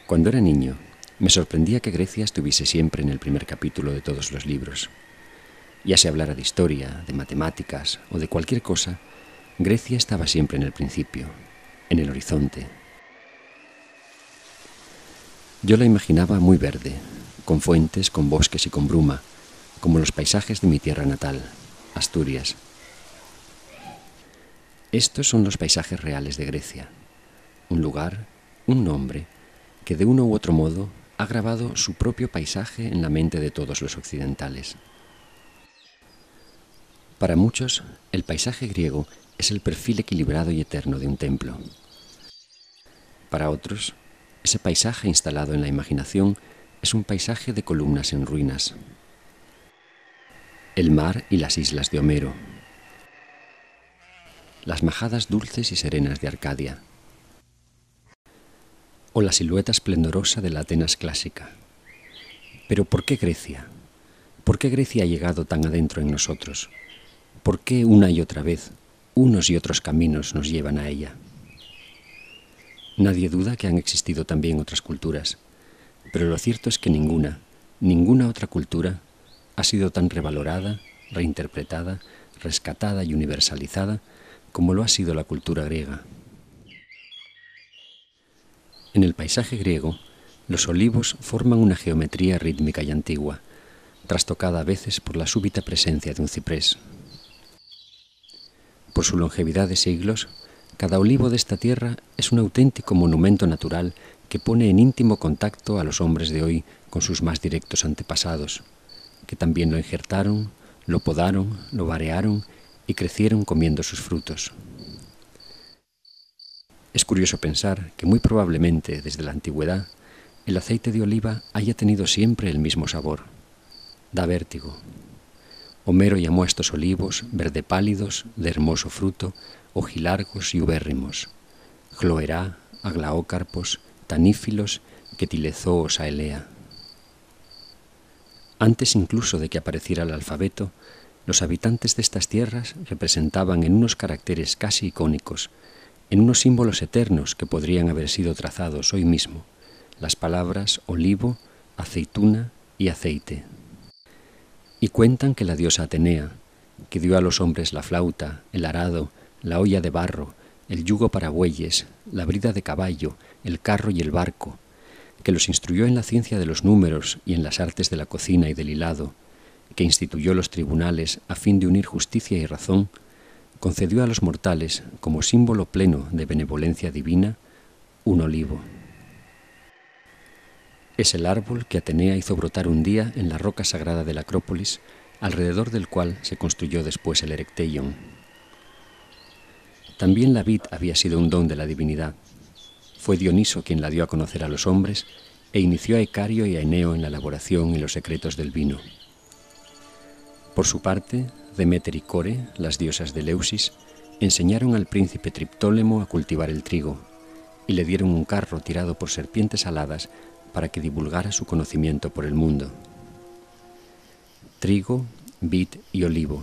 Cuando era niño, me sorprendía que Grecia estuviese siempre en el primer capítulo de todos los libros. Ya se hablara de historia, de matemáticas o de cualquier cosa, Grecia estaba siempre en el principio, en el horizonte. Yo la imaginaba muy verde, con fuentes, con bosques y con bruma, como los paisajes de mi tierra natal, Asturias. Estos son los paisajes reales de Grecia, un lugar, un nombre, que de uno u otro modo ha grabado su propio paisaje en la mente de todos los occidentales. Para muchos, el paisaje griego es el perfil equilibrado y eterno de un templo. Para otros, ese paisaje instalado en la imaginación es un paisaje de columnas en ruinas. El mar y las islas de Homero. Las majadas dulces y serenas de Arcadia. O la silueta esplendorosa de la Atenas clásica. Pero ¿por qué Grecia? ¿Por qué Grecia ha llegado tan adentro en nosotros? ¿Por qué una y otra vez, unos y otros caminos nos llevan a ella? Nadie duda que han existido también otras culturas, pero lo cierto es que ninguna otra cultura ha sido tan revalorada, reinterpretada, rescatada y universalizada como lo ha sido la cultura griega. En el paisaje griego, los olivos forman una geometría rítmica y antigua, trastocada a veces por la súbita presencia de un ciprés. Por su longevidad de siglos, cada olivo de esta tierra es un auténtico monumento natural que pone en íntimo contacto a los hombres de hoy con sus más directos antepasados, que también lo injertaron, lo podaron, lo varearon y crecieron comiendo sus frutos. Es curioso pensar que muy probablemente desde la antigüedad el aceite de oliva haya tenido siempre el mismo sabor. Da vértigo. Homero llamó a estos olivos verde pálidos, de hermoso fruto, ojilargos y ubérrimos, Cloerá, aglaócarpos, tanífilos, quetilezoos aelea. Antes incluso de que apareciera el alfabeto, los habitantes de estas tierras representaban en unos caracteres casi icónicos, en unos símbolos eternos que podrían haber sido trazados hoy mismo, las palabras olivo, aceituna y aceite. Y cuentan que la diosa Atenea, que dio a los hombres la flauta, el arado, la olla de barro, el yugo para bueyes, la brida de caballo, el carro y el barco, que los instruyó en la ciencia de los números y en las artes de la cocina y del hilado, que instituyó los tribunales a fin de unir justicia y razón, concedió a los mortales, como símbolo pleno de benevolencia divina, un olivo. Es el árbol que Atenea hizo brotar un día en la roca sagrada de la Acrópolis, alrededor del cual se construyó después el Erecteion. También la vid había sido un don de la divinidad. Fue Dioniso quien la dio a conocer a los hombres e inició a Icario y a Eneo en la elaboración y los secretos del vino. Por su parte, Deméter y Core, las diosas de Eleusis, enseñaron al príncipe Triptólemo a cultivar el trigo y le dieron un carro tirado por serpientes aladas para que divulgara su conocimiento por el mundo. Trigo, vid y olivo,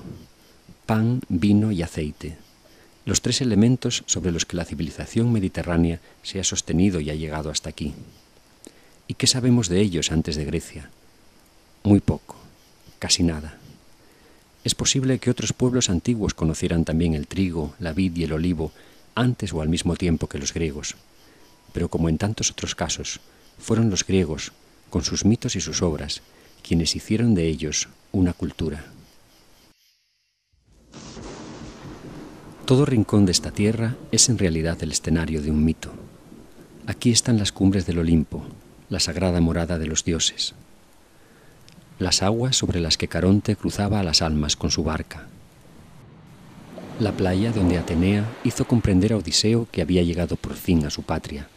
pan, vino y aceite, los tres elementos sobre los que la civilización mediterránea se ha sostenido y ha llegado hasta aquí. ¿Y qué sabemos de ellos antes de Grecia? Muy poco, casi nada. Es posible que otros pueblos antiguos conocieran también el trigo, la vid y el olivo antes o al mismo tiempo que los griegos, pero como en tantos otros casos, fueron los griegos, con sus mitos y sus obras, quienes hicieron de ellos una cultura. Todo rincón de esta tierra es en realidad el escenario de un mito. Aquí están las cumbres del Olimpo, la sagrada morada de los dioses. Las aguas sobre las que Caronte cruzaba a las almas con su barca. La playa donde Atenea hizo comprender a Odiseo que había llegado por fin a su patria.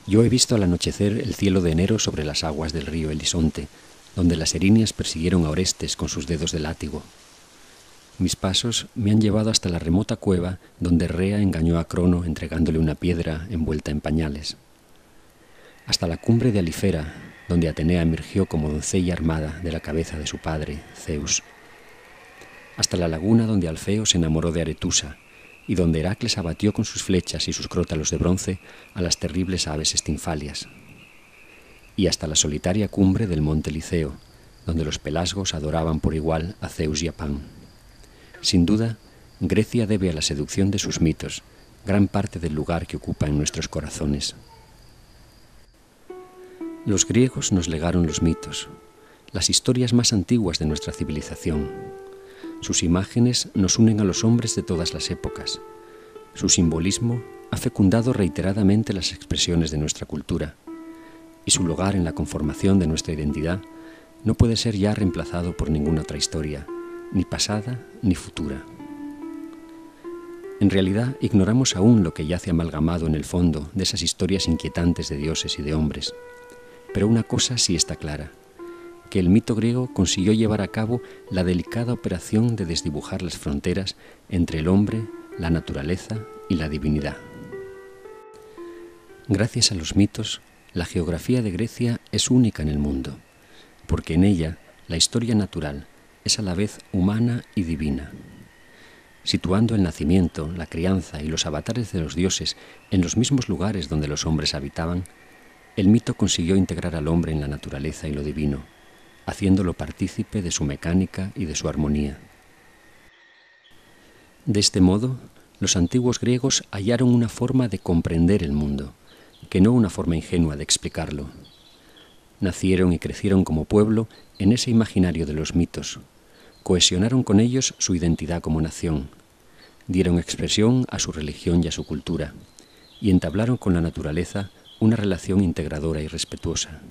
Yo he visto al anochecer el cielo de enero sobre las aguas del río Elisonte, donde las erinias persiguieron a Orestes con sus dedos de látigo. Mis pasos me han llevado hasta la remota cueva donde Rea engañó a Crono entregándole una piedra envuelta en pañales. Hasta la cumbre de Alifera, donde Atenea emergió como doncella armada de la cabeza de su padre, Zeus. Hasta la laguna donde Alfeo se enamoró de Aretusa y donde Heracles abatió con sus flechas y sus crótalos de bronce a las terribles aves estinfalias, y hasta la solitaria cumbre del monte Liceo, donde los pelasgos adoraban por igual a Zeus y a Pan. Sin duda, Grecia debe a la seducción de sus mitos gran parte del lugar que ocupa en nuestros corazones. Los griegos nos legaron los mitos, las historias más antiguas de nuestra civilización. Sus imágenes nos unen a los hombres de todas las épocas. Su simbolismo ha fecundado reiteradamente las expresiones de nuestra cultura, y su lugar en la conformación de nuestra identidad no puede ser ya reemplazado por ninguna otra historia, ni pasada ni futura. En realidad, ignoramos aún lo que yace amalgamado en el fondo de esas historias inquietantes de dioses y de hombres. Pero una cosa sí está clara, que el mito griego consiguió llevar a cabo la delicada operación de desdibujar las fronteras entre el hombre, la naturaleza y la divinidad. Gracias a los mitos, la geografía de Grecia es única en el mundo, porque en ella la historia natural es a la vez humana y divina. Situando el nacimiento, la crianza y los avatares de los dioses en los mismos lugares donde los hombres habitaban, el mito consiguió integrar al hombre en la naturaleza y lo divino, haciéndolo partícipe de su mecánica y de su armonía. De este modo, los antiguos griegos hallaron una forma de comprender el mundo, que no una forma ingenua de explicarlo. Nacieron y crecieron como pueblo en ese imaginario de los mitos, cohesionaron con ellos su identidad como nación, dieron expresión a su religión y a su cultura, y entablaron con la naturaleza una relación integradora y respetuosa.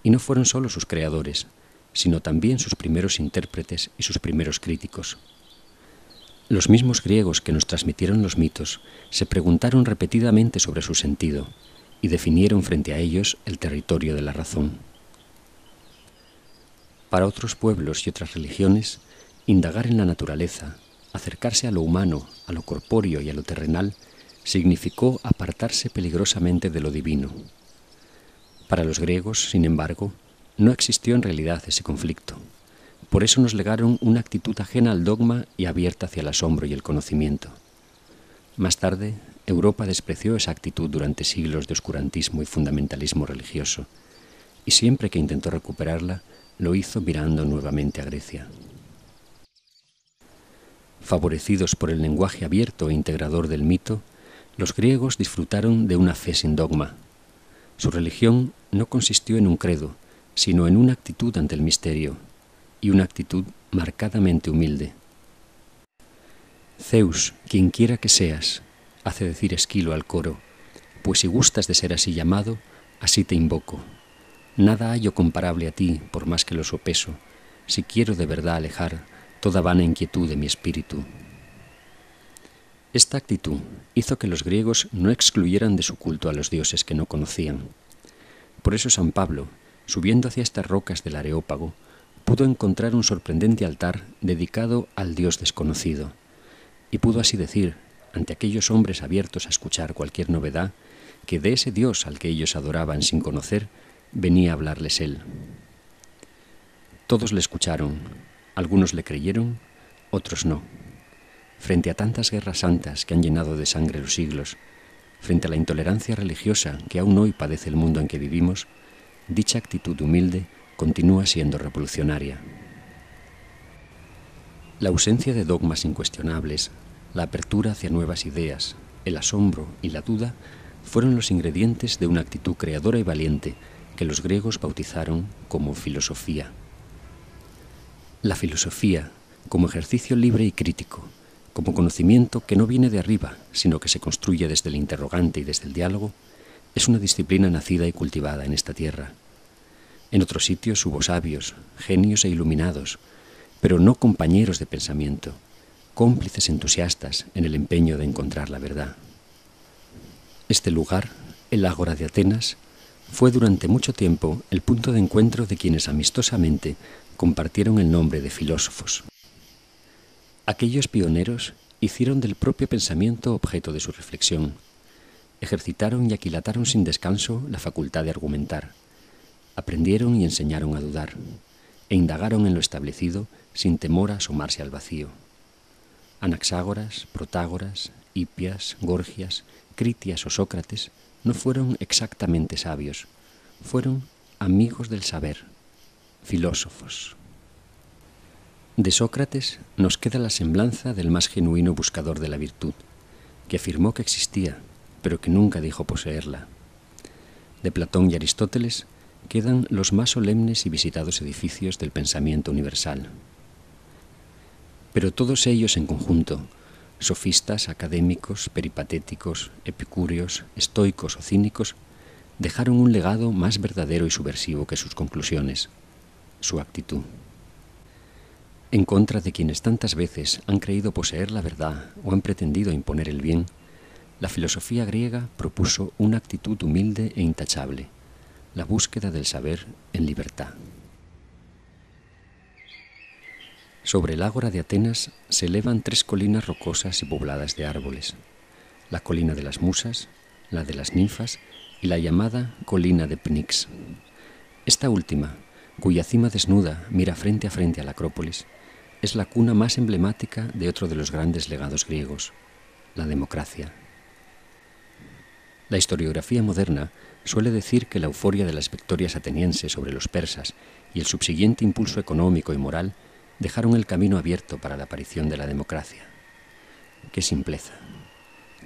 Y no fueron solo sus creadores, sino también sus primeros intérpretes y sus primeros críticos. Los mismos griegos que nos transmitieron los mitos se preguntaron repetidamente sobre su sentido y definieron frente a ellos el territorio de la razón. Para otros pueblos y otras religiones, indagar en la naturaleza, acercarse a lo humano, a lo corpóreo y a lo terrenal, significó apartarse peligrosamente de lo divino. Para los griegos, sin embargo, no existió en realidad ese conflicto. Por eso nos legaron una actitud ajena al dogma y abierta hacia el asombro y el conocimiento. Más tarde, Europa despreció esa actitud durante siglos de oscurantismo y fundamentalismo religioso, y siempre que intentó recuperarla, lo hizo mirando nuevamente a Grecia. Favorecidos por el lenguaje abierto e integrador del mito, los griegos disfrutaron de una fe sin dogma. Su religión no consistió en un credo, sino en una actitud ante el misterio, y una actitud marcadamente humilde. Zeus, quien quiera que seas, hace decir Esquilo al coro, pues si gustas de ser así llamado, así te invoco. Nada hallo comparable a ti, por más que lo sopeso, si quiero de verdad alejar toda vana inquietud de mi espíritu. Esta actitud hizo que los griegos no excluyeran de su culto a los dioses que no conocían. Por eso San Pablo, subiendo hacia estas rocas del Areópago, pudo encontrar un sorprendente altar dedicado al Dios desconocido, y pudo así decir, ante aquellos hombres abiertos a escuchar cualquier novedad, que de ese Dios al que ellos adoraban sin conocer, venía a hablarles él. Todos le escucharon, algunos le creyeron, otros no. Frente a tantas guerras santas que han llenado de sangre los siglos, frente a la intolerancia religiosa que aún hoy padece el mundo en que vivimos, dicha actitud humilde continúa siendo revolucionaria. La ausencia de dogmas incuestionables, la apertura hacia nuevas ideas, el asombro y la duda fueron los ingredientes de una actitud creadora y valiente que los griegos bautizaron como filosofía. La filosofía, como ejercicio libre y crítico, como conocimiento que no viene de arriba, sino que se construye desde el interrogante y desde el diálogo, es una disciplina nacida y cultivada en esta tierra. En otros sitios hubo sabios, genios e iluminados, pero no compañeros de pensamiento, cómplices entusiastas en el empeño de encontrar la verdad. Este lugar, el Ágora de Atenas, fue durante mucho tiempo el punto de encuentro de quienes amistosamente compartieron el nombre de filósofos. Aquellos pioneros hicieron del propio pensamiento objeto de su reflexión, ejercitaron y aquilataron sin descanso la facultad de argumentar, aprendieron y enseñaron a dudar, e indagaron en lo establecido sin temor a asomarse al vacío. Anaxágoras, Protágoras, Hipias, Gorgias, Critias o Sócrates no fueron exactamente sabios, fueron amigos del saber, filósofos. De Sócrates nos queda la semblanza del más genuino buscador de la virtud, que afirmó que existía, pero que nunca dijo poseerla. De Platón y Aristóteles quedan los más solemnes y visitados edificios del pensamiento universal. Pero todos ellos en conjunto, sofistas, académicos, peripatéticos, epicúreos, estoicos o cínicos, dejaron un legado más verdadero y subversivo que sus conclusiones, su actitud. En contra de quienes tantas veces han creído poseer la verdad o han pretendido imponer el bien, la filosofía griega propuso una actitud humilde e intachable, la búsqueda del saber en libertad. Sobre el ágora de Atenas se elevan 3 colinas rocosas y pobladas de árboles, la colina de las musas, la de las ninfas y la llamada colina de Pnix. Esta última, cuya cima desnuda mira frente a frente a la Acrópolis, es la cuna más emblemática de otro de los grandes legados griegos, la democracia. La historiografía moderna suele decir que la euforia de las victorias atenienses sobre los persas y el subsiguiente impulso económico y moral dejaron el camino abierto para la aparición de la democracia. ¡Qué simpleza!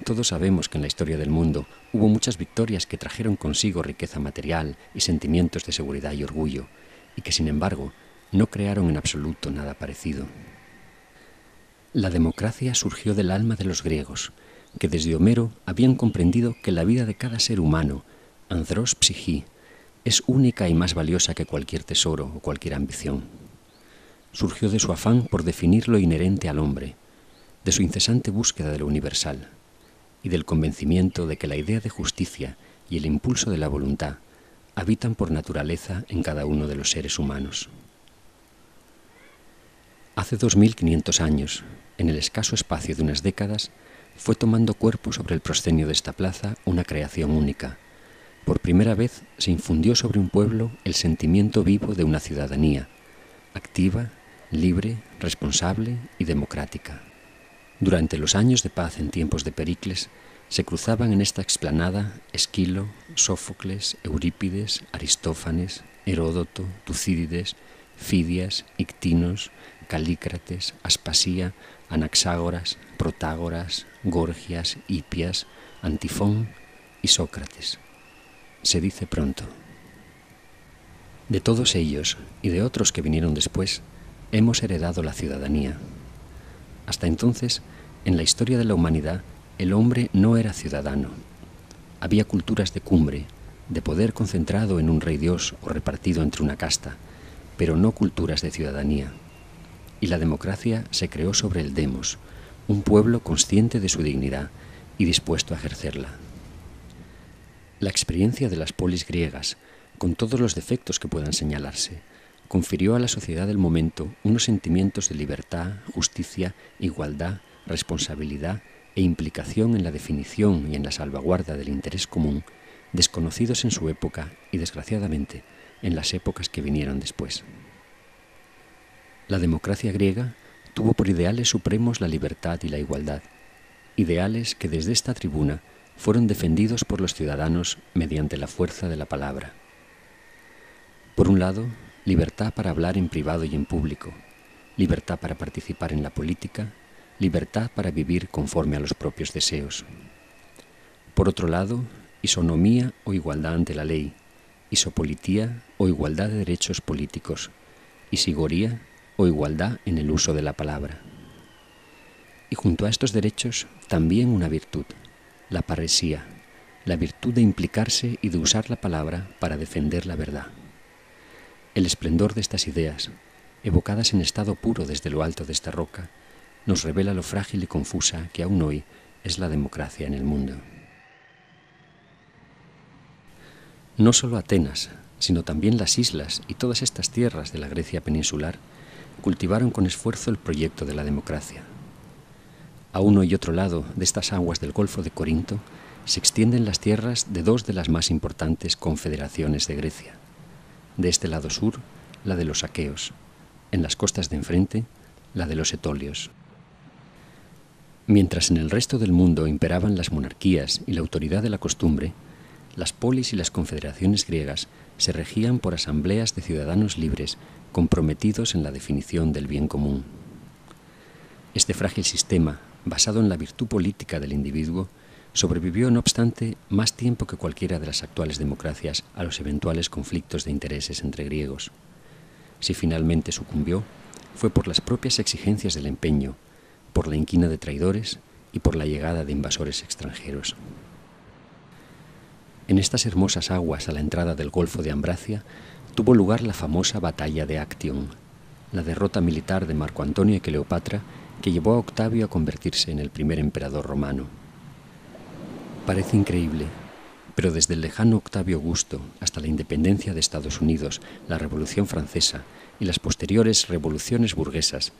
Todos sabemos que en la historia del mundo hubo muchas victorias que trajeron consigo riqueza material y sentimientos de seguridad y orgullo, y que sin embargo no crearon en absoluto nada parecido. La democracia surgió del alma de los griegos, que desde Homero habían comprendido que la vida de cada ser humano, anthros psyché, es única y más valiosa que cualquier tesoro o cualquier ambición. Surgió de su afán por definir lo inherente al hombre, de su incesante búsqueda de lo universal, y del convencimiento de que la idea de justicia y el impulso de la voluntad habitan por naturaleza en cada uno de los seres humanos. Hace 2500 años, en el escaso espacio de unas décadas, fue tomando cuerpo sobre el proscenio de esta plaza una creación única. Por primera vez se infundió sobre un pueblo el sentimiento vivo de una ciudadanía, activa, libre, responsable y democrática. Durante los años de paz en tiempos de Pericles, se cruzaban en esta explanada Esquilo, Sófocles, Eurípides, Aristófanes, Heródoto, Tucídides, Fidias, Ictinos, Calícrates, Aspasía, Anaxágoras, Protágoras, Gorgias, Hipias, Antifón y Sócrates. Se dice pronto. De todos ellos y de otros que vinieron después, hemos heredado la ciudadanía. Hasta entonces, en la historia de la humanidad, el hombre no era ciudadano. Había culturas de cumbre, de poder concentrado en un rey dios o repartido entre una casta, pero no culturas de ciudadanía. Y la democracia se creó sobre el demos, un pueblo consciente de su dignidad y dispuesto a ejercerla. La experiencia de las polis griegas, con todos los defectos que puedan señalarse, confirió a la sociedad del momento unos sentimientos de libertad, justicia, igualdad, responsabilidad e implicación en la definición y en la salvaguarda del interés común, desconocidos en su época y, desgraciadamente, en las épocas que vinieron después. La democracia griega tuvo por ideales supremos la libertad y la igualdad, ideales que desde esta tribuna fueron defendidos por los ciudadanos mediante la fuerza de la palabra. Por un lado, libertad para hablar en privado y en público, libertad para participar en la política, libertad para vivir conforme a los propios deseos. Por otro lado, isonomía o igualdad ante la ley, isopolitía o igualdad de derechos políticos, isigoría o igualdad en el uso de la palabra. Y junto a estos derechos, también una virtud, la parresía, la virtud de implicarse y de usar la palabra para defender la verdad. El esplendor de estas ideas, evocadas en estado puro desde lo alto de esta roca, nos revela lo frágil y confusa que aún hoy es la democracia en el mundo. No solo Atenas, sino también las islas y todas estas tierras de la Grecia peninsular cultivaron con esfuerzo el proyecto de la democracia. A uno y otro lado de estas aguas del Golfo de Corinto se extienden las tierras de dos de las más importantes confederaciones de Grecia. De este lado sur, la de los aqueos, en las costas de enfrente, la de los etolios. Mientras en el resto del mundo imperaban las monarquías y la autoridad de la costumbre, las polis y las confederaciones griegas se regían por asambleas de ciudadanos libres comprometidos en la definición del bien común. Este frágil sistema, basado en la virtud política del individuo, sobrevivió, no obstante, más tiempo que cualquiera de las actuales democracias a los eventuales conflictos de intereses entre griegos. Si finalmente sucumbió, fue por las propias exigencias del empeño, por la inquina de traidores y por la llegada de invasores extranjeros. En estas hermosas aguas a la entrada del Golfo de Ambracia tuvo lugar la famosa batalla de Actium, la derrota militar de Marco Antonio y Cleopatra que llevó a Octavio a convertirse en el primer emperador romano. Parece increíble, pero desde el lejano Octavio Augusto hasta la independencia de Estados Unidos, la Revolución Francesa y las posteriores revoluciones burguesas,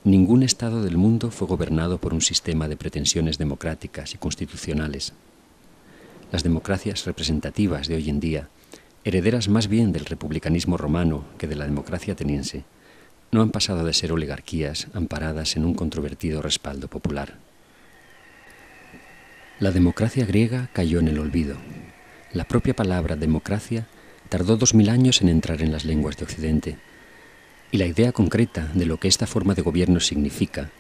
ningún estado del mundo fue gobernado por un sistema de pretensiones democráticas y constitucionales. Las democracias representativas de hoy en día, herederas más bien del republicanismo romano que de la democracia ateniense, no han pasado de ser oligarquías amparadas en un controvertido respaldo popular. La democracia griega cayó en el olvido. La propia palabra democracia tardó 2000 años en entrar en las lenguas de Occidente, y la idea concreta de lo que esta forma de gobierno significa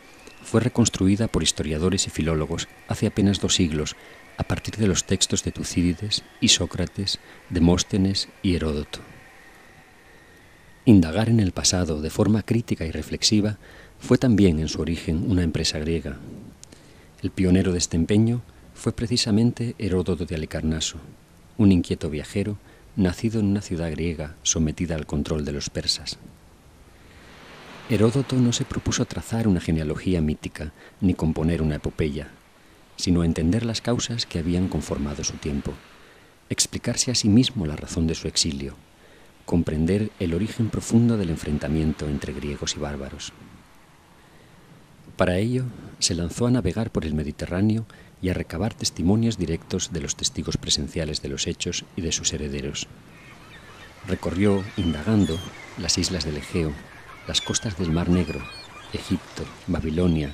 fue reconstruida por historiadores y filólogos hace apenas 2 siglos a partir de los textos de Tucídides y Sócrates, Demóstenes y Heródoto. Indagar en el pasado de forma crítica y reflexiva fue también en su origen una empresa griega. El pionero de este empeño fue precisamente Heródoto de Halicarnaso, un inquieto viajero nacido en una ciudad griega sometida al control de los persas. Heródoto no se propuso trazar una genealogía mítica ni componer una epopeya, sino entender las causas que habían conformado su tiempo, explicarse a sí mismo la razón de su exilio, comprender el origen profundo del enfrentamiento entre griegos y bárbaros. Para ello, se lanzó a navegar por el Mediterráneo y a recabar testimonios directos de los testigos presenciales de los hechos y de sus herederos. Recorrió, indagando, las islas del Egeo, las costas del Mar Negro, Egipto, Babilonia,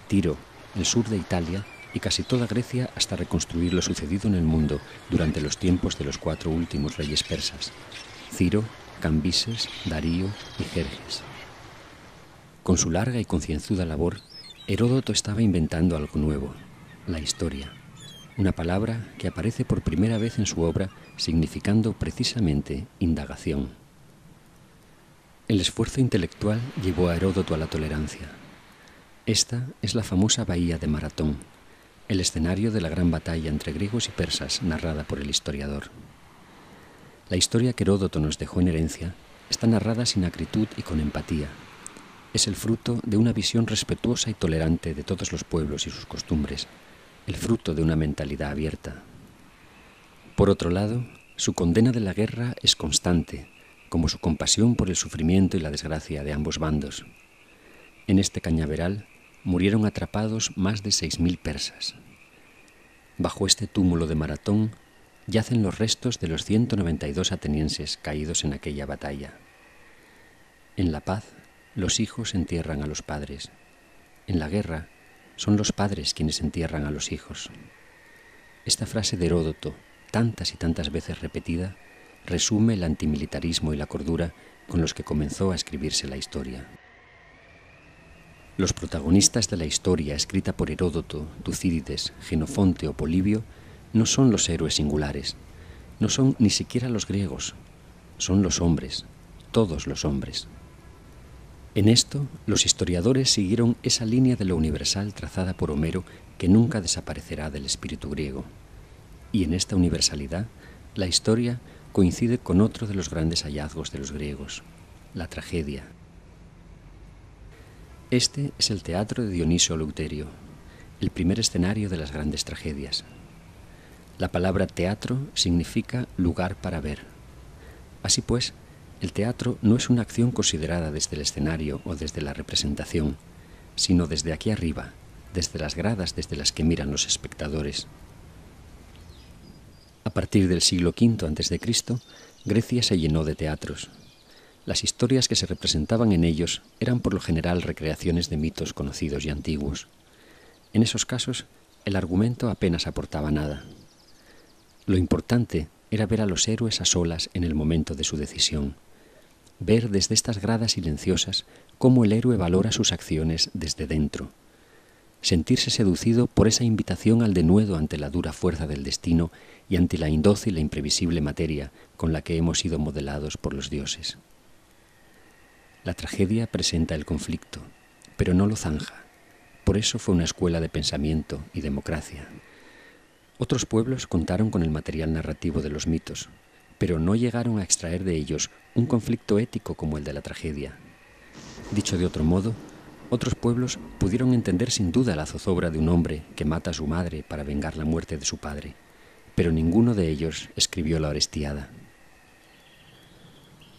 Tiro, el sur de Italia y casi toda Grecia hasta reconstruir lo sucedido en el mundo durante los tiempos de los 4 últimos reyes persas, Ciro, Cambises, Darío y Jerjes. Con su larga y concienzuda labor, Heródoto estaba inventando algo nuevo, la historia, una palabra que aparece por primera vez en su obra significando precisamente indagación. El esfuerzo intelectual llevó a Heródoto a la tolerancia. Esta es la famosa bahía de Maratón, el escenario de la gran batalla entre griegos y persas narrada por el historiador. La historia que Heródoto nos dejó en herencia está narrada sin acritud y con empatía. Es el fruto de una visión respetuosa y tolerante de todos los pueblos y sus costumbres, el fruto de una mentalidad abierta. Por otro lado, su condena de la guerra es constante, como su compasión por el sufrimiento y la desgracia de ambos bandos. En este cañaveral murieron atrapados más de 6.000 persas. Bajo este túmulo de Maratón yacen los restos de los 192 atenienses caídos en aquella batalla. En la paz, los hijos entierran a los padres. En la guerra, son los padres quienes entierran a los hijos. Esta frase de Heródoto, tantas y tantas veces repetida, resume el antimilitarismo y la cordura con los que comenzó a escribirse la historia. Los protagonistas de la historia escrita por Heródoto, Tucídides, Jenofonte o Polibio no son los héroes singulares, no son ni siquiera los griegos, son los hombres, todos los hombres. En esto, los historiadores siguieron esa línea de lo universal trazada por Homero que nunca desaparecerá del espíritu griego. Y en esta universalidad, la historia coincide con otro de los grandes hallazgos de los griegos, la tragedia. Este es el teatro de Dioniso Eleuterio, el primer escenario de las grandes tragedias. La palabra teatro significa lugar para ver. Así pues, el teatro no es una acción considerada desde el escenario o desde la representación, sino desde aquí arriba, desde las gradas desde las que miran los espectadores. A partir del siglo V a.C., Grecia se llenó de teatros. Las historias que se representaban en ellos eran por lo general recreaciones de mitos conocidos y antiguos. En esos casos, el argumento apenas aportaba nada. Lo importante era ver a los héroes a solas en el momento de su decisión, ver desde estas gradas silenciosas cómo el héroe valora sus acciones desde dentro, sentirse seducido por esa invitación al denuedo ante la dura fuerza del destino y ante la indócil e imprevisible materia con la que hemos sido modelados por los dioses. La tragedia presenta el conflicto, pero no lo zanja. Por eso fue una escuela de pensamiento y democracia. Otros pueblos contaron con el material narrativo de los mitos, pero no llegaron a extraer de ellos un conflicto ético como el de la tragedia. Dicho de otro modo, otros pueblos pudieron entender sin duda la zozobra de un hombre que mata a su madre para vengar la muerte de su padre, pero ninguno de ellos escribió la Orestiada.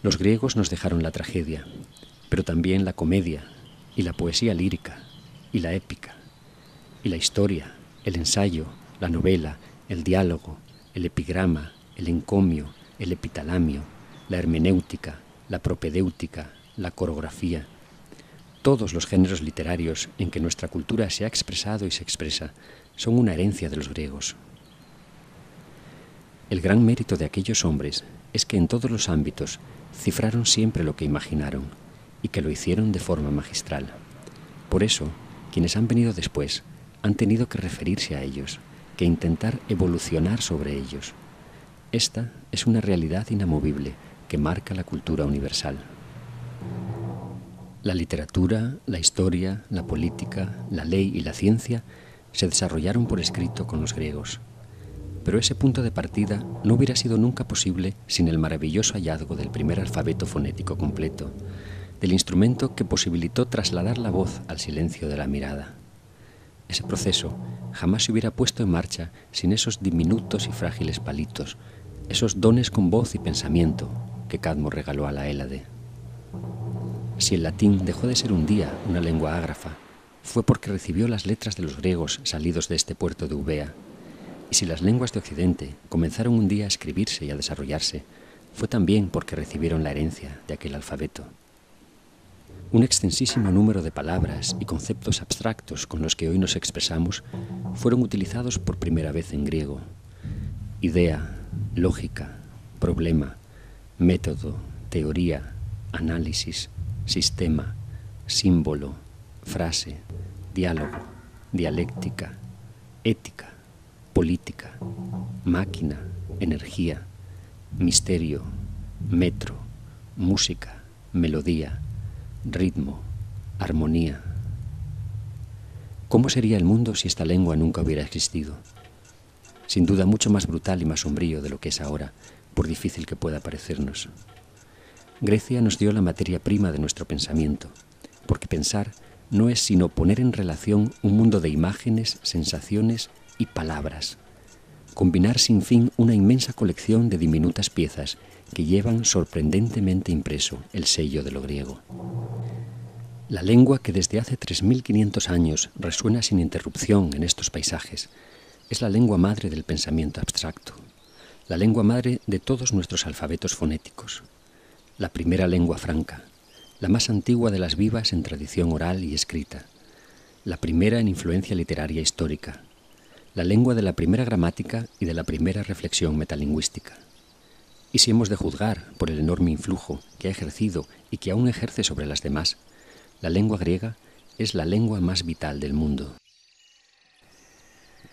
Los griegos nos dejaron la tragedia, pero también la comedia y la poesía lírica y la épica y la historia, el ensayo, la novela, el diálogo, el epigrama, el encomio, el epitalamio, la hermenéutica, la propedéutica, la coreografía. Todos los géneros literarios en que nuestra cultura se ha expresado y se expresa son una herencia de los griegos. El gran mérito de aquellos hombres es que en todos los ámbitos cifraron siempre lo que imaginaron y que lo hicieron de forma magistral. Por eso, quienes han venido después han tenido que referirse a ellos, que intentar evolucionar sobre ellos. Esta es una realidad inamovible que marca la cultura universal. La literatura, la historia, la política, la ley y la ciencia se desarrollaron por escrito con los griegos. Pero ese punto de partida no hubiera sido nunca posible sin el maravilloso hallazgo del primer alfabeto fonético completo, del instrumento que posibilitó trasladar la voz al silencio de la mirada. Ese proceso jamás se hubiera puesto en marcha sin esos diminutos y frágiles palitos, esos dones con voz y pensamiento que Cadmo regaló a la Hélade. Si el latín dejó de ser un día una lengua ágrafa, fue porque recibió las letras de los griegos salidos de este puerto de Eubea. Y si las lenguas de Occidente comenzaron un día a escribirse y a desarrollarse, fue también porque recibieron la herencia de aquel alfabeto. Un extensísimo número de palabras y conceptos abstractos con los que hoy nos expresamos fueron utilizados por primera vez en griego. Idea, lógica, problema, método, teoría, análisis, sistema, símbolo, frase, diálogo, dialéctica, ética, política, máquina, energía, misterio, metro, música, melodía, ritmo, armonía. ¿Cómo sería el mundo si esta lengua nunca hubiera existido? Sin duda mucho más brutal y más sombrío de lo que es ahora, por difícil que pueda parecernos. Grecia nos dio la materia prima de nuestro pensamiento, porque pensar no es sino poner en relación un mundo de imágenes, sensaciones y palabras, combinar sin fin una inmensa colección de diminutas piezas que llevan sorprendentemente impreso el sello de lo griego. La lengua que desde hace 3.500 años resuena sin interrupción en estos paisajes es la lengua madre del pensamiento abstracto, la lengua madre de todos nuestros alfabetos fonéticos, la primera lengua franca, la más antigua de las vivas en tradición oral y escrita, la primera en influencia literaria histórica, la lengua de la primera gramática y de la primera reflexión metalingüística. Y si hemos de juzgar por el enorme influjo que ha ejercido y que aún ejerce sobre las demás, la lengua griega es la lengua más vital del mundo.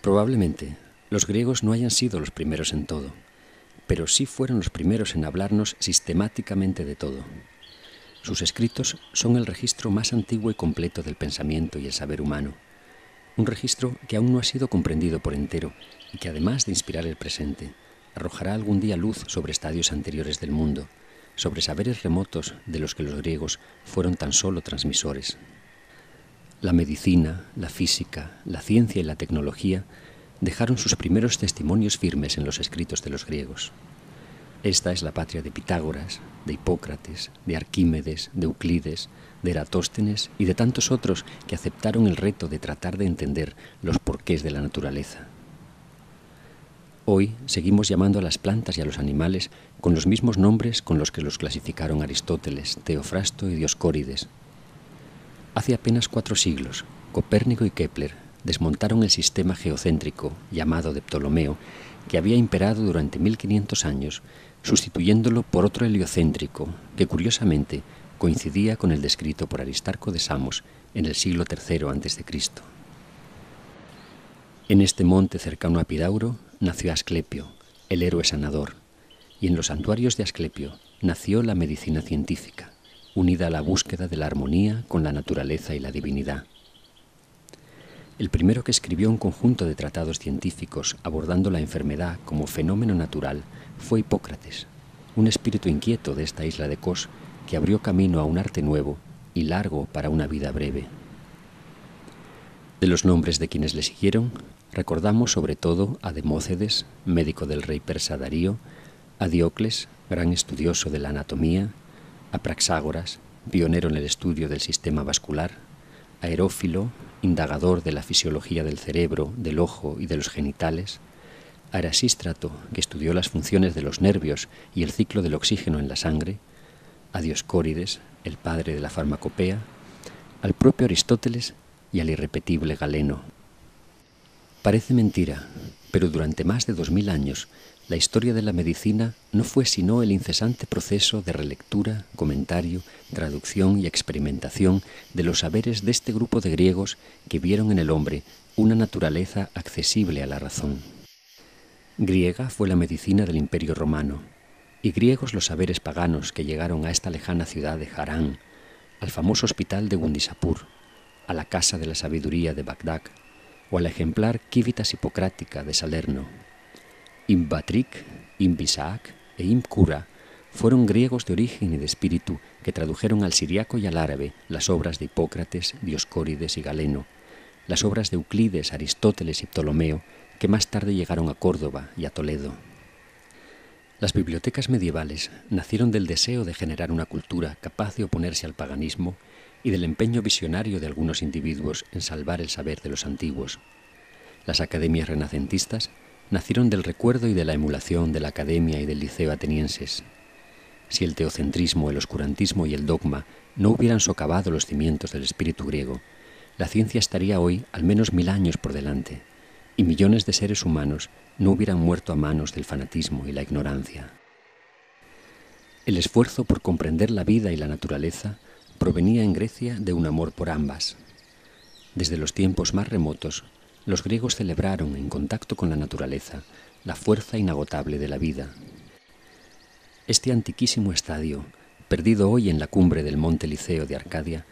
Probablemente los griegos no hayan sido los primeros en todo, pero sí fueron los primeros en hablarnos sistemáticamente de todo. Sus escritos son el registro más antiguo y completo del pensamiento y el saber humano, un registro que aún no ha sido comprendido por entero y que, además de inspirar el presente, arrojará algún día luz sobre estadios anteriores del mundo, sobre saberes remotos de los que los griegos fueron tan solo transmisores. La medicina, la física, la ciencia y la tecnología dejaron sus primeros testimonios firmes en los escritos de los griegos. Esta es la patria de Pitágoras, de Hipócrates, de Arquímedes, de Euclides, de Eratóstenes y de tantos otros que aceptaron el reto de tratar de entender los porqués de la naturaleza. Hoy seguimos llamando a las plantas y a los animales con los mismos nombres con los que los clasificaron Aristóteles, Teofrasto y Dioscórides. Hace apenas 4 siglos, Copérnico y Kepler desmontaron el sistema geocéntrico llamado de Ptolomeo, que había imperado durante 1500 años, sustituyéndolo por otro heliocéntrico que curiosamente coincidía con el descrito por Aristarco de Samos en el siglo III a.C. En este monte cercano a Epidauro nació Asclepio, el héroe sanador, y en los santuarios de Asclepio nació la medicina científica, unida a la búsqueda de la armonía con la naturaleza y la divinidad. El primero que escribió un conjunto de tratados científicos abordando la enfermedad como fenómeno natural fue Hipócrates, un espíritu inquieto de esta isla de Kos que abrió camino a un arte nuevo y largo para una vida breve. De los nombres de quienes le siguieron, recordamos sobre todo a Demócedes, médico del rey persa Darío, a Diocles, gran estudioso de la anatomía, a Praxágoras, pionero en el estudio del sistema vascular, a Herófilo, indagador de la fisiología del cerebro, del ojo y de los genitales, a Erasístrato, que estudió las funciones de los nervios y el ciclo del oxígeno en la sangre, a Dioscórides, el padre de la farmacopea, al propio Aristóteles y al irrepetible Galeno. Parece mentira, pero durante más de 2000 años la historia de la medicina no fue sino el incesante proceso de relectura, comentario, traducción y experimentación de los saberes de este grupo de griegos que vieron en el hombre una naturaleza accesible a la razón. Griega fue la medicina del Imperio Romano, y griegos los saberes paganos que llegaron a esta lejana ciudad de Harán, al famoso hospital de Gundisapur, a la Casa de la Sabiduría de Bagdad, o a la ejemplar Civitas Hipocrática de Salerno. Imbatric, Imbisac e Imcura fueron griegos de origen y de espíritu que tradujeron al siriaco y al árabe las obras de Hipócrates, Dioscórides y Galeno, las obras de Euclides, Aristóteles y Ptolomeo, que más tarde llegaron a Córdoba y a Toledo. Las bibliotecas medievales nacieron del deseo de generar una cultura capaz de oponerse al paganismo y del empeño visionario de algunos individuos en salvar el saber de los antiguos. Las academias renacentistas nacieron del recuerdo y de la emulación de la academia y del liceo atenienses. Si el teocentrismo, el oscurantismo y el dogma no hubieran socavado los cimientos del espíritu griego, la ciencia estaría hoy al menos 1000 años por delante, y millones de seres humanos no hubieran muerto a manos del fanatismo y la ignorancia. El esfuerzo por comprender la vida y la naturaleza provenía en Grecia de un amor por ambas. Desde los tiempos más remotos, los griegos celebraron, en contacto con la naturaleza, la fuerza inagotable de la vida. Este antiquísimo estadio, perdido hoy en la cumbre del monte Liceo de Arcadia,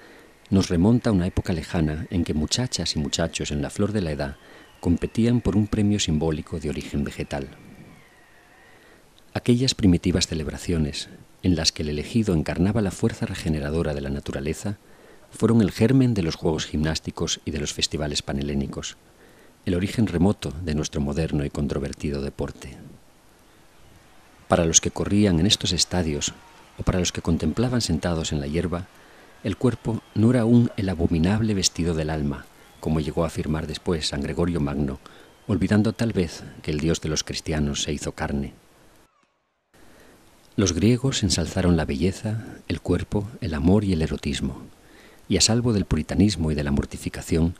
nos remonta a una época lejana en que muchachas y muchachos en la flor de la edad competían por un premio simbólico de origen vegetal. Aquellas primitivas celebraciones, en las que el elegido encarnaba la fuerza regeneradora de la naturaleza, fueron el germen de los juegos gimnásticos y de los festivales panhelénicos, el origen remoto de nuestro moderno y controvertido deporte. Para los que corrían en estos estadios, o para los que contemplaban sentados en la hierba, el cuerpo no era aún el abominable vestido del alma, como llegó a afirmar después San Gregorio Magno, olvidando tal vez que el Dios de los cristianos se hizo carne. Los griegos ensalzaron la belleza, el cuerpo, el amor y el erotismo, y a salvo del puritanismo y de la mortificación,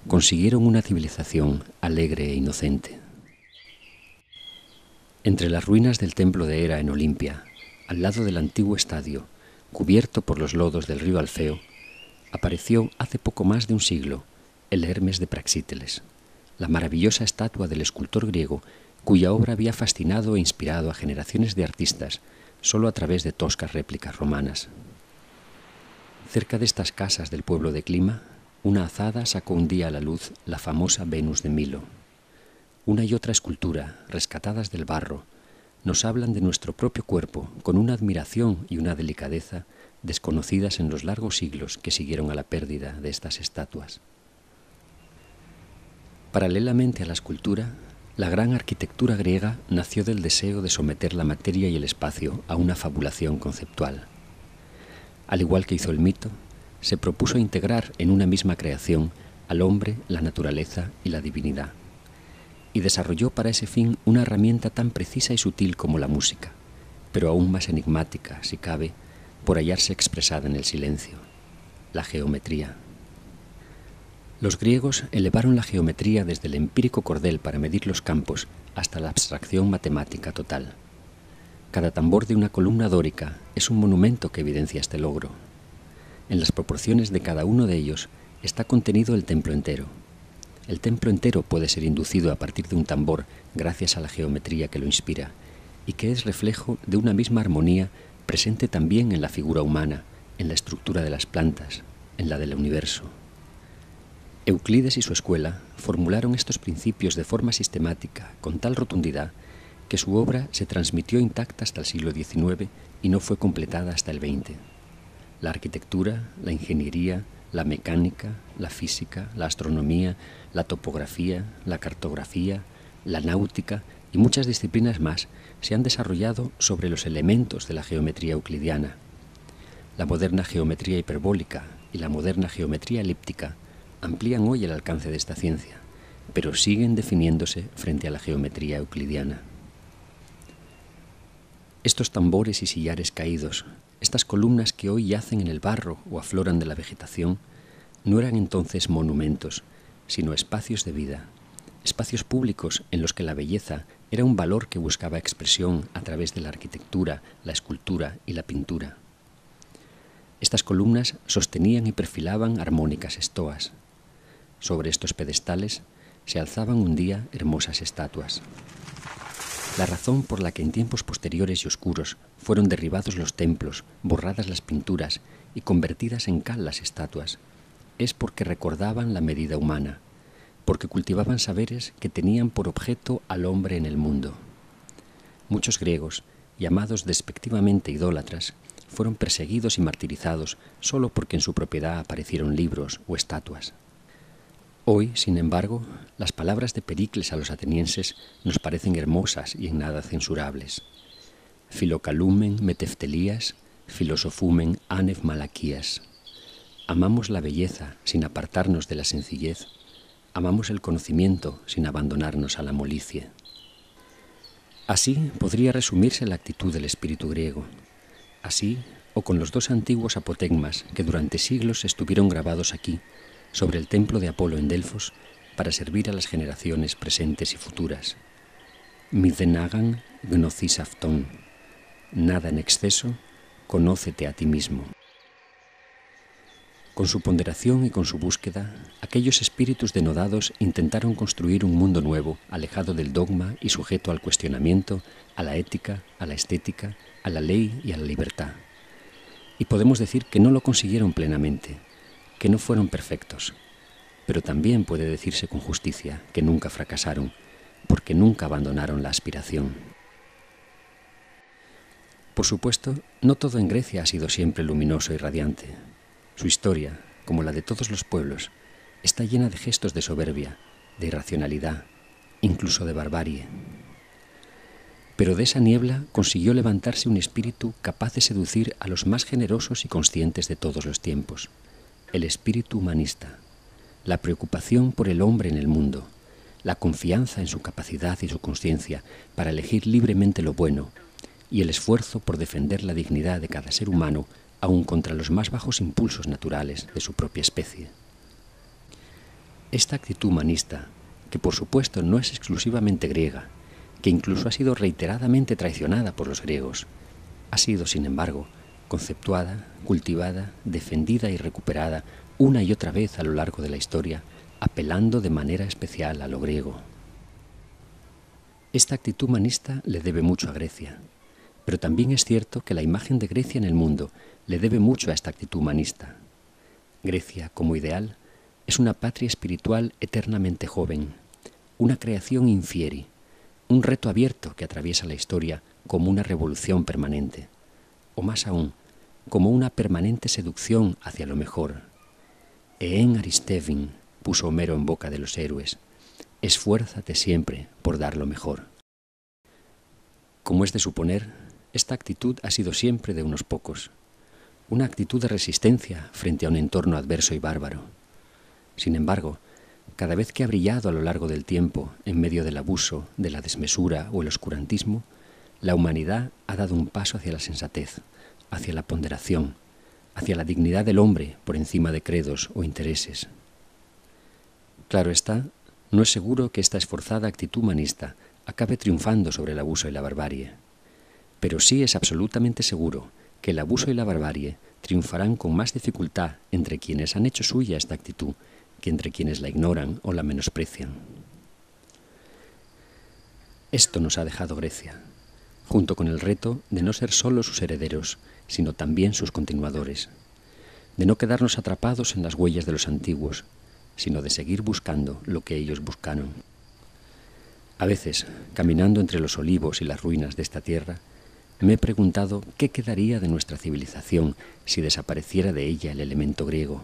consiguieron una civilización alegre e inocente. Entre las ruinas del templo de Hera en Olimpia, al lado del antiguo estadio, cubierto por los lodos del río Alfeo, apareció hace poco más de un siglo el Hermes de Praxíteles, la maravillosa estatua del escultor griego cuya obra había fascinado e inspirado a generaciones de artistas solo a través de toscas réplicas romanas. Cerca de estas casas del pueblo de Clima, una azada sacó un día a la luz la famosa Venus de Milo. Una y otra escultura, rescatadas del barro, nos hablan de nuestro propio cuerpo con una admiración y una delicadeza desconocidas en los largos siglos que siguieron a la pérdida de estas estatuas. Paralelamente a la escultura, la gran arquitectura griega nació del deseo de someter la materia y el espacio a una fabulación conceptual. Al igual que hizo el mito, se propuso integrar en una misma creación al hombre, la naturaleza y la divinidad, y desarrolló para ese fin una herramienta tan precisa y sutil como la música, pero aún más enigmática, si cabe, por hallarse expresada en el silencio, la geometría. Los griegos elevaron la geometría desde el empírico cordel para medir los campos hasta la abstracción matemática total. Cada tambor de una columna dórica es un monumento que evidencia este logro. En las proporciones de cada uno de ellos está contenido el templo entero. El templo entero puede ser inducido a partir de un tambor gracias a la geometría que lo inspira, y que es reflejo de una misma armonía presente también en la figura humana, en la estructura de las plantas, en la del universo. Euclides y su escuela formularon estos principios de forma sistemática, con tal rotundidad, que su obra se transmitió intacta hasta el siglo XIX y no fue completada hasta el XX. La arquitectura, la ingeniería, la mecánica, la física, la astronomía, la topografía, la cartografía, la náutica y muchas disciplinas más se han desarrollado sobre los elementos de la geometría euclidiana. La moderna geometría hiperbólica y la moderna geometría elíptica amplían hoy el alcance de esta ciencia, pero siguen definiéndose frente a la geometría euclidiana. Estos tambores y sillares caídos, estas columnas que hoy yacen en el barro o afloran de la vegetación, no eran entonces monumentos, sino espacios de vida, espacios públicos en los que la belleza era un valor que buscaba expresión a través de la arquitectura, la escultura y la pintura. Estas columnas sostenían y perfilaban armónicas estoas. Sobre estos pedestales se alzaban un día hermosas estatuas. La razón por la que en tiempos posteriores y oscuros fueron derribados los templos, borradas las pinturas y convertidas en cal las estatuas, es porque recordaban la medida humana, porque cultivaban saberes que tenían por objeto al hombre en el mundo. Muchos griegos, llamados despectivamente idólatras, fueron perseguidos y martirizados solo porque en su propiedad aparecieron libros o estatuas. Hoy, sin embargo, las palabras de Pericles a los atenienses nos parecen hermosas y en nada censurables. Filocalumen meteftelías, filosofumen anef malaquías. Amamos la belleza sin apartarnos de la sencillez. Amamos el conocimiento sin abandonarnos a la molicie. Así podría resumirse la actitud del espíritu griego. Así, o con los dos antiguos apotegmas que durante siglos estuvieron grabados aquí, sobre el templo de Apolo en Delfos, para servir a las generaciones presentes y futuras. Midenagan gnosis afton. Nada en exceso, conócete a ti mismo. Con su ponderación y con su búsqueda, aquellos espíritus denodados intentaron construir un mundo nuevo, alejado del dogma y sujeto al cuestionamiento, a la ética, a la estética, a la ley y a la libertad. Y podemos decir que no lo consiguieron plenamente, que no fueron perfectos, pero también puede decirse con justicia que nunca fracasaron, porque nunca abandonaron la aspiración. Por supuesto, no todo en Grecia ha sido siempre luminoso y radiante. Su historia, como la de todos los pueblos, está llena de gestos de soberbia, de irracionalidad, incluso de barbarie. Pero de esa niebla consiguió levantarse un espíritu capaz de seducir a los más generosos y conscientes de todos los tiempos. El espíritu humanista, la preocupación por el hombre en el mundo, la confianza en su capacidad y su conciencia para elegir libremente lo bueno y el esfuerzo por defender la dignidad de cada ser humano aun contra los más bajos impulsos naturales de su propia especie. Esta actitud humanista, que por supuesto no es exclusivamente griega, que incluso ha sido reiteradamente traicionada por los griegos, ha sido, sin embargo, conceptuada, cultivada, defendida y recuperada una y otra vez a lo largo de la historia, apelando de manera especial a lo griego. Esta actitud humanista le debe mucho a Grecia, pero también es cierto que la imagen de Grecia en el mundo le debe mucho a esta actitud humanista. Grecia, como ideal, es una patria espiritual eternamente joven, una creación infieri, un reto abierto que atraviesa la historia como una revolución permanente, o más aún, como una permanente seducción hacia lo mejor. En Aristevin, puso Homero en boca de los héroes, esfuérzate siempre por dar lo mejor. Como es de suponer, esta actitud ha sido siempre de unos pocos, una actitud de resistencia frente a un entorno adverso y bárbaro. Sin embargo, cada vez que ha brillado a lo largo del tiempo, en medio del abuso, de la desmesura o el oscurantismo, la humanidad ha dado un paso hacia la sensatez, hacia la ponderación, hacia la dignidad del hombre por encima de credos o intereses. Claro está, no es seguro que esta esforzada actitud humanista acabe triunfando sobre el abuso y la barbarie. Pero sí es absolutamente seguro que el abuso y la barbarie triunfarán con más dificultad entre quienes han hecho suya esta actitud que entre quienes la ignoran o la menosprecian. Esto nos ha dejado Grecia, junto con el reto de no ser solo sus herederos, sino también sus continuadores, de no quedarnos atrapados en las huellas de los antiguos, sino de seguir buscando lo que ellos buscaron. A veces, caminando entre los olivos y las ruinas de esta tierra, me he preguntado qué quedaría de nuestra civilización si desapareciera de ella el elemento griego.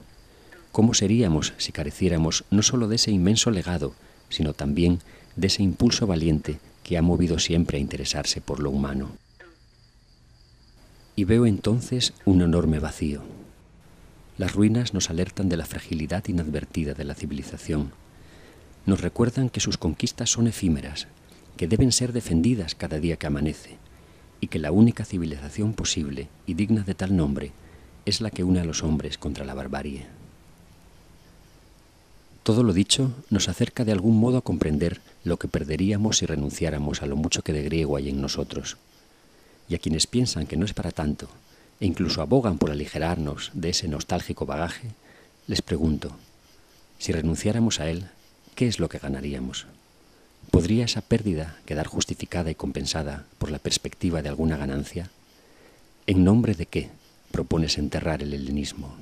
¿Cómo seríamos si careciéramos no solo de ese inmenso legado, sino también de ese impulso valiente que ha movido siempre a interesarse por lo humano? Y veo entonces un enorme vacío. Las ruinas nos alertan de la fragilidad inadvertida de la civilización. Nos recuerdan que sus conquistas son efímeras, que deben ser defendidas cada día que amanece, y que la única civilización posible y digna de tal nombre es la que une a los hombres contra la barbarie. Todo lo dicho nos acerca de algún modo a comprender lo que perderíamos si renunciáramos a lo mucho que de griego hay en nosotros. Y a quienes piensan que no es para tanto, e incluso abogan por aligerarnos de ese nostálgico bagaje, les pregunto, si renunciáramos a él, ¿qué es lo que ganaríamos? ¿Podría esa pérdida quedar justificada y compensada por la perspectiva de alguna ganancia? ¿En nombre de qué propones enterrar el helenismo?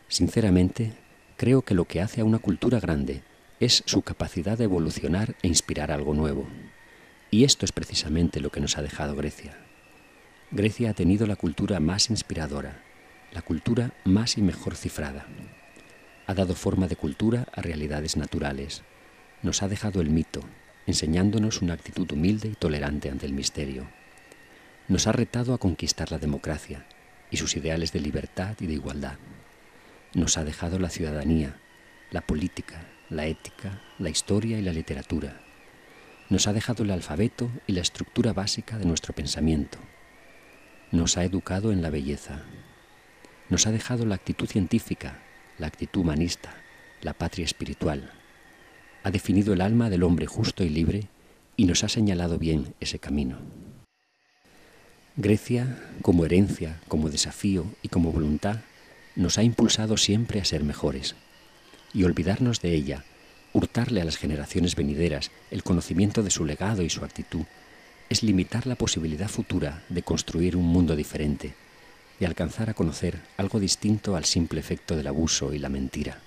Sinceramente, creo que lo que hace a una cultura grande es su capacidad de evolucionar e inspirar algo nuevo. Y esto es precisamente lo que nos ha dejado Grecia. Grecia ha tenido la cultura más inspiradora, la cultura más y mejor cifrada. Ha dado forma de cultura a realidades naturales. Nos ha dejado el mito, enseñándonos una actitud humilde y tolerante ante el misterio. Nos ha retado a conquistar la democracia y sus ideales de libertad y de igualdad. Nos ha dejado la ciudadanía, la política, la ética, la historia y la literatura. Nos ha dejado el alfabeto y la estructura básica de nuestro pensamiento. Nos ha educado en la belleza. Nos ha dejado la actitud científica, la actitud humanista, la patria espiritual. Ha definido el alma del hombre justo y libre y nos ha señalado bien ese camino. Grecia, como herencia, como desafío y como voluntad, nos ha impulsado siempre a ser mejores. Y olvidarnos de ella, hurtarle a las generaciones venideras el conocimiento de su legado y su actitud, es limitar la posibilidad futura de construir un mundo diferente, de alcanzar a conocer algo distinto al simple efecto del abuso y la mentira.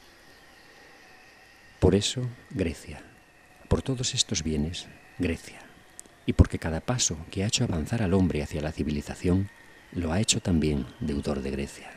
Por eso, Grecia. Por todos estos bienes, Grecia. Y porque cada paso que ha hecho avanzar al hombre hacia la civilización, lo ha hecho también deudor de Grecia.